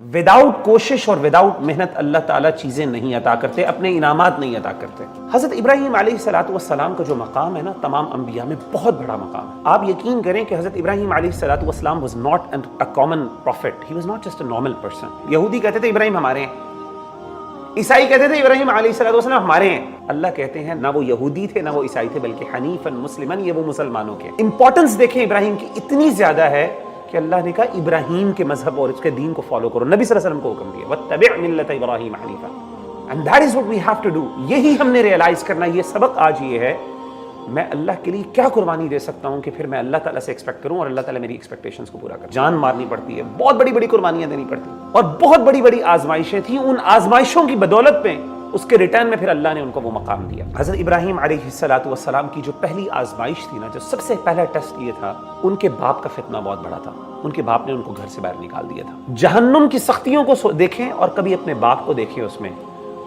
Without कोशिश और without मेहनत अल्लाह ताला चीज़ें नहीं अता करते, अपने इनामात नहीं अता करते। हज़रत इब्राहीम अलैहिस्सलातु वस्सलाम का जो मकाम है ना, तमाम अंबिया में बहुत बड़ा मकाम है। आप यकीन करें कि हज़रत इब्राहीम अलैहिस्सलातु वस्सलाम was not a common prophet, he was not just a normal person. यहूदी कहते थे इब्राहीम हमारे हैं, ईसाई कहते थे इब्राहीम अलैहिस्सलातु वस्सलाम हमारे हैं। अल्लाह कहते हैं ना वो यहूदी थे ना वो ईसाई थे, बल्कि हनीफन मुस्लिमन, ये वो मुसलमानों के। इंपॉर्टेंस देखें इब्राहीम की इतनी ज्यादा है कि अल्लाह ने कहा इब्राहीम के मजहब और उसके दीन को फॉलो करो। नबी सल्लल्लाहु अलैहि वसल्लम को हुक्म दिया वत्तबि' मिल्लत इब्राहीम हनीफा, and that is what we have to do. यही हमने रियलाइज करना, ये सबक आज ये है, मैं अल्लाह के लिए क्या कुर्बानी दे सकता हूं कि फिर मैं अल्लाह ताला से एक्सपेक्ट करूं और अल्लाह ताला मेरी एक्सपेक्टेशंस को पूरा करे। जान मारनी पड़ती है, बहुत बड़ी बड़ी कुर्बानियां देनी पड़ती हैं, और बहुत बड़ी बड़ी आजमाइशें थी। उन आजमाइशों की बदौलत में उसके रिटर्न में फिर अल्लाह ने उनको वो मकाम दिया। हज़रत इब्राहीम अलैहिस्सलातु वस्सलाम की जो पहली आजमाइश थी ना, जो सबसे पहला टेस्ट ये था, उनके बाप का फितना बहुत बड़ा था। उनके बाप ने उनको घर से बाहर निकाल दिया था। जहन्नुम की सख्तियों को देखें और कभी अपने बाप को देखें उसमें,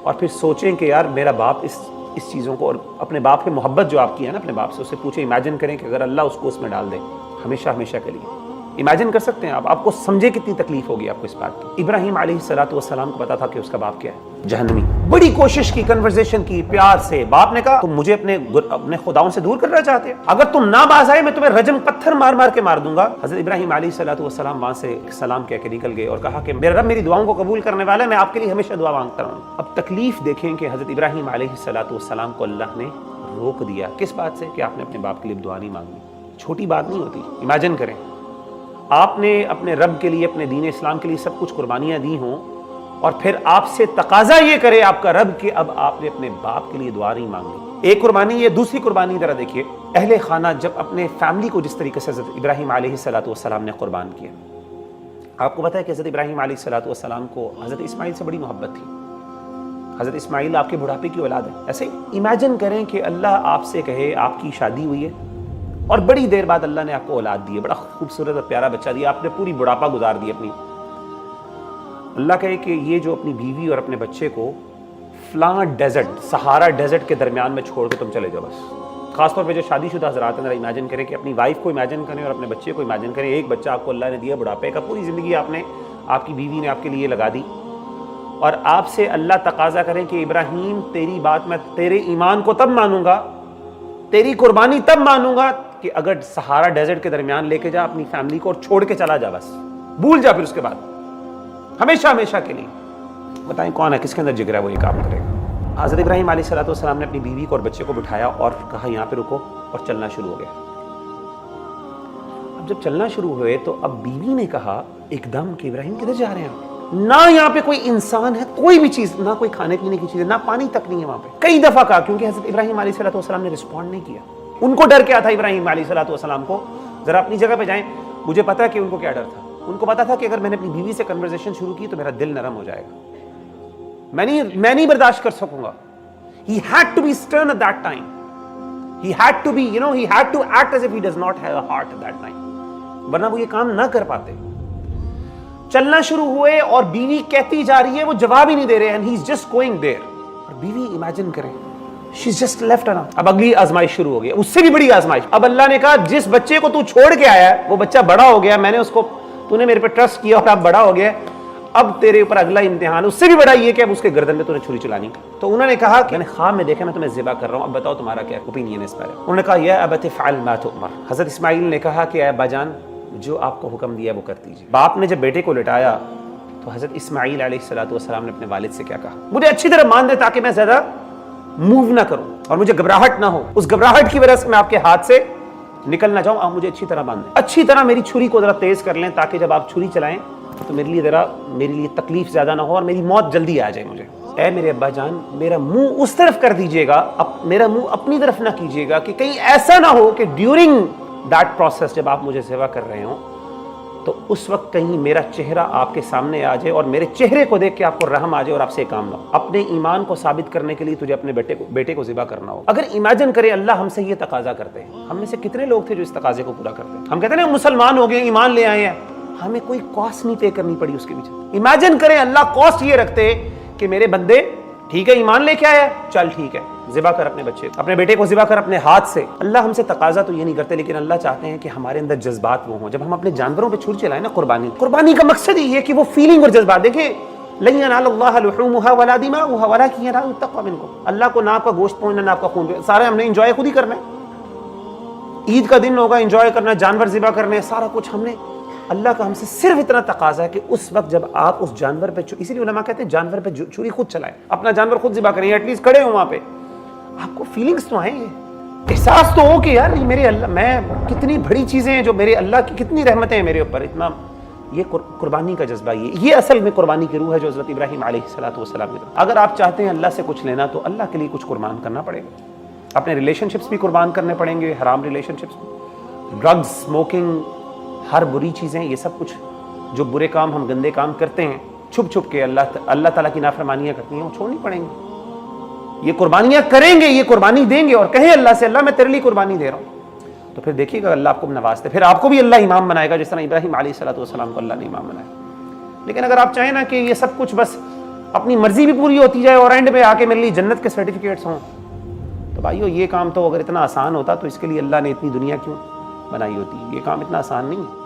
और फिर सोचें कि यार मेरा बाप इस चीज़ों को, और अपने बाप की मोहब्बत जो आपकी है ना अपने बाप से, उससे पूछे, इमेजिन करें कि अगर अल्लाह उसको उसमें डाल दे हमेशा हमेशा के लिए। इमेजिन कर सकते हैं आप, आपको समझे कितनी तकलीफ होगी आपको इस बात की। इब्राहीम अलैहिस्सलातु वस्सलाम को पता था कि उसका बाप क्या है, जहन्नमी। बड़ी कोशिश की, कन्वर्सेशन की प्यार से। बाप ने कहा तुम मुझे अपने खुदाओं से दूर करना चाहते हो, अगर तुम ना बाज आए मैं तुम्हें रजम पत्थर मार मार के मार दूंगा। हज़रत इब्राहीम अलैहिस्सलातु वस्सलाम वहां से सलाम कह के निकल गए और कहा कि मेरा रब मेरी दुआओं को कबूल करने वाला है, मैं आपके लिए हमेशा दुआ मांगता रहूं। अब तकलीफ देखें कि हज़रत इब्राहीम अलैहिस्सलातु वस्सलाम को अल्लाह ने रोक दिया। किस बात से? कि आपने अपने बाप के लिए दुआ नहीं मांगी। छोटी बात नहीं होती। इमेजिन करें आपने अपने रब के लिए, अपने दीन इस्लाम के लिए सब कुछ कुर्बानियां दी हों, और फिर आपसे तकाजा ये करे आपका रब कि अब आपने अपने बाप के लिए दुआ नहीं मांगी। एक कुर्बानी ये। दूसरी कुर्बानी जरा देखिए, अहले खाना जब अपने फैमिली को जिस तरीके से हज़रत इब्राहीम अलैहिस्सलातु वस्सलाम ने कुर्बान किया। आपको पता है कि हज़रत इब्राहीम अलैहिस्सलातु वस्सलाम को हज़रत इस्माइल से बड़ी मोहब्बत थी। हज़रत इस्माइल आपके बुढ़ापे की औलाद है। ऐसे इमेजिन करें कि अल्लाह आपसे कहे आपकी शादी हुई है और बड़ी देर बाद अल्लाह ने आपको औलाद दी है, बड़ा खूबसूरत और प्यारा बच्चा दिया, आपने पूरी बुढ़ापा गुजार दी अपनी। अल्लाह कहे कि ये जो अपनी बीवी और अपने बच्चे को फ्लां डेजर्ट, सहारा डेजर्ट के दरमियान में छोड़ के तुम चले जाओ बस। खासतौर पे जो शादीशुदा हज़रात हैं, जरा इमेजिन करें कि अपनी वाइफ को इमेजिन करें और अपने बच्चे को इमेजिन करें। एक बच्चा आपको अल्लाह ने दिया बुढ़ापे का, पूरी ज़िंदगी आपकी बीवी ने आपके लिए लगा दी, और आपसे अल्लाह तकाजा करें कि इब्राहीम तेरी बात मैं, तेरे ईमान को तब मानूंगा, तेरी कुर्बानी तब मानूंगा कि अगर सहारा डेजर्ट के दरमियान लेके जा अपनी फैमिली को और छोड़ के चला जा, बस भूल जा फिर उसके बाद हमेशा हमेशा के लिए। बताएं कौन है, किसके अंदर जिगर है वो ये काम करेगा। हज़रत इब्राहीम अलैहिस्सलातु वस्सलाम ने अपनी बीवी को और बच्चे को बिठाया और कहा यहाँ पे रुको, और चलना शुरू हो गया। अब जब चलना शुरू हुए तो अब बीवी ने कहा एकदम कि इब्राहीम किधर जा रहे हैं? ना यहाँ पे कोई इंसान है, कोई भी चीज, ना कोई खाने पीने की चीज है, ना पानी तक नहीं है वहां पे। कई दफा कहा, क्योंकि हज़रत इब्राहीम अलैहिस्सलातु वस्सलाम ने रिस्पॉन्ड नहीं किया। उनको डर क्या था इब्राहीम अलैहिस्सलातु वस्सलाम को? जरा अपनी जगह पे जाएं। मुझे पता है कि उनको क्या डर था। उनको पता था कि अगर मैंने अपनी बीवी से कन्वर्सेशन शुरू की तो मेरा दिल नरम हो जाएगा, मैं नहीं बर्दाश्त कर सकूंगा। He had to be stern at that time. He had to be, he had to act as if he does not have a heart at that time. वरना वो ये काम ना कर पाते। चलना शुरू हुए और बीवी कहती जा रही है, वो जवाब ही नहीं दे रहे हैं, and he's just going there. और बीवी इमेजिन करें, she's just left her. अब अगली आजमाइश शुरू हो गई, उससे भी बड़ी आजमाइश। अब अल्लाह ने कहा जिस बच्चे को तू छोड़ के आया है वो बच्चा बड़ा हो गया, मैंने उसको, तूने मेरे पे ट्रस्ट किया और अब बड़ा हो गया, अब तेरे ऊपर अगला इम्तिहान उससे भी बड़ा ये कि अब उसके गर्दन में तूने छुरी चलानी। तो उन्होंने कहा कि मैंने ख्वाब में देखा मैं तुम्हें ज़िबा कर रहा हूँ, अब बताओ तुम्हारा क्या ओपिनियन है इस पर। उन्होंने कहा या अबत फ़अल मा तुअमर। हज़रत इस्माइल ने कहा कि अब्बा जान जो आपको हुक्म दिया वो कर दीजिए। बाप ने जब बेटे को लिटाया तो हज़रत इस्माइल अलैहिस्सलातु वस्सलाम ने अपने वालिद से क्या कहा, मुझे अच्छी तरह मान दे ताकि मैं ज़्यादा मूव ना करूं और मुझे घबराहट ना हो, उस घबराहट की वजह से मैं आपके हाथ से निकल ना जाऊं, आप मुझे अच्छी तरह बांध दें, अच्छी तरह मेरी छुरी को जरा तेज कर लें ताकि जब आप छुरी चलाएं तो मेरे लिए तकलीफ ज्यादा ना हो और मेरी मौत जल्दी आ जाए मुझे। ऐ मेरे अब्बा जान, मेरा मुंह उस तरफ कर दीजिएगा, मेरा मुंह अपनी तरफ ना कीजिएगा कि कहीं ऐसा ना हो कि ड्यूरिंग दैट प्रोसेस जब आप मुझे सेवा कर रहे हो तो उस वक्त कहीं मेरा चेहरा आपके सामने आ जाए और मेरे चेहरे को देख के आपको रहम आ जाए और आपसे काम ना हो। अपने ईमान को साबित करने के लिए तुझे अपने बेटे को ज़िबा करना हो। अगर इमेजिन करें अल्लाह हमसे ये तकाजा करते हैं, हम में से कितने लोग थे जो इस तकाजे को पूरा करते हैं? हम कहते हैं मुसलमान हो गए, ईमान ले आए हैं, हमें कोई कॉस्ट नहीं पे करनी पड़ी उसके पीछे। इमेजिन करें अल्लाह कॉस्ट ये रखते कि मेरे बंदे ٹھیک ہے ایمان لے کے آیا ہے، چل ٹھیک ہے ذبح کر اپنے بچے، اپنے بیٹے کو ذبح کر اپنے ہاتھ سے۔ اللہ ہم سے تقاضا تو یہ نہیں کرتے، لیکن اللہ چاہتے ہیں کہ ہمارے اندر جذبات وہ ہوں۔ جب ہم اپنے جانوروں پہ چھری چلائیں نا، قربانی کا مقصد ہی یہ کہ وہ فیلنگ اور جذبات دیکھیں۔ لن ینال اللہ لحومها ولا دماؤها ولکن ینالہ التقوی منکم، اللہ کو نہ آپ کا گوشت پہنچنا نہ آپ کا خون، سارے ہم نے انجوائے خود ہی کرنا ہے۔ عید کا دن ہوگا، انجوائے کرنا، جانور ذبح کرنے، سارا کچھ ہم نے۔ اللہ کا ہم سے صرف اتنا تقاضا ہے کہ اس وقت جب آپ اس جانور پہ، اسی لیے علماء کہتے ہیں جانور پہ چھری خود چلائیں، اپنا جانور خود ذبح کریں، ایٹ لیسٹ کھڑے ہوں وہاں پہ، آپ کو فیلنگز تو آئیں، احساس تو ہو کہ یار یہ میرے اللہ، میں کتنی بڑی چیزیں ہیں جو میرے اللہ کی کتنی رحمتیں ہیں میرے اوپر، اتنا۔ یہ قربانی کا جذبہ، یہ اصل میں قربانی کی روح ہے جو حضرت ابراہیم علیہ السلام کی طرف۔ اگر آپ چاہتے ہیں اللہ سے کچھ لینا تو اللہ کے لیے کچھ قربان کرنا پڑے گا، اپنے ریلیشن شپس بھی قربان کرنے پڑیں گے، حرام ریلیشن شپس، ڈرگز، اسموکنگ، ہر بری چیزیں، یہ سب کچھ جو برے کام ہم گندے کام کرتے ہیں چھپ چھپ کے اللہ تعالیٰ کی نافرمانیاں کرتی ہیں، وہ چھوڑنی پڑیں گی۔ یہ قربانیاں کریں گے، یہ قربانی دیں گے اور کہیں اللہ سے اللہ میں تیرے لیے قربانی دے رہا ہوں، تو پھر دیکھیے گا اللہ آپ کو نوازتے، پھر آپ کو بھی اللہ امام بنائے گا جس طرح ابراہیم علیہ السلام کو اللہ نے امام بنایا۔ لیکن اگر آپ چاہیں نا کہ یہ سب کچھ بس اپنی مرضی بھی پوری ہوتی جائے اور اینڈ میں آ کے میرے لیے جنت کے سرٹیفکیٹس ہوں، تو بھائیو یہ کام تو اگر اتنا آسان ہوتا تو اس کے لیے اللہ نے اتنی دنیا کیوں بنائی ہوتی؟ یہ کام اتنا آسان نہیں ہے۔